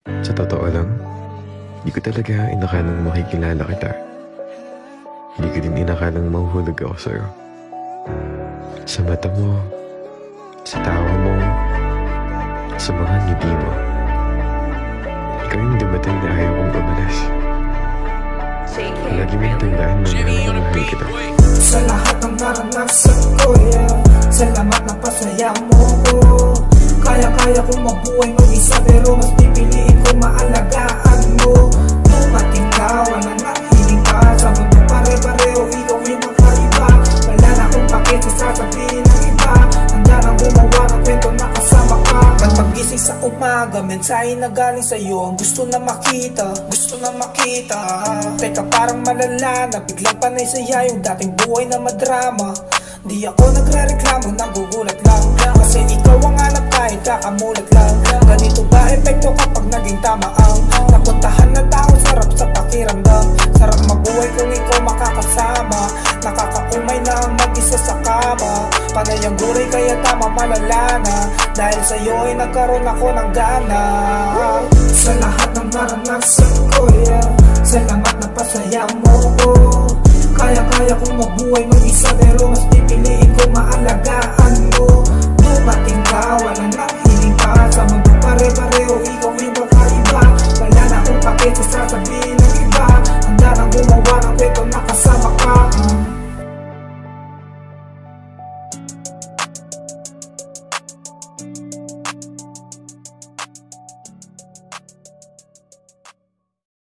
Sa totoo lang, hindi ko talaga inakalang makikilala kita. Hindi ko din inakalang mahuhulog ako sa'yo. Sa mata mo, sa tawa mo, sa mga ngiti mo. Ikaw yung dumating na ayaw kong umalis. Lagi mong tandaan na mahal kita. Sa lahat ng naranasan ko, yeah. Salamat na pasaya mo ko. Kaya kong mabuhay mag-isa, pero mas pipiliin ko maalagaan mo. Dumating ka, wala na hiling ka. Sa mundo pare-pareho, ikaw ay makaiba. Wala na akong pakit sa sasabihin ng iba. Handa nang gumawa ng kwento na kasama ka. Ba't pag-gising sa umaga, mensahe na galing sa'yo. Ang gusto na makita, gusto na makita. Teka, parang malala na biglang panay saya yung dating buhay na madrama. Di ako nagre-reklamo, nagugulat lang. Kasi ikaw ang hanap kahit kakamulat lang. Ganito ba epekto kapag naging tama ang napuntahan na tao? Sarap sa pakiramdam. Sarap mabuhay kung ikaw makakasama. Nakakaumay na ang mag-isa sa kama. Panay ang gulay kaya tama malala na. Dahil sa'yo ay nagkaroon ako ng gana. Sa lahat ng naranasan ko, yeah. Salamat na pasaya mo ko. Kaya kong mabuhay mag-isa, pero mas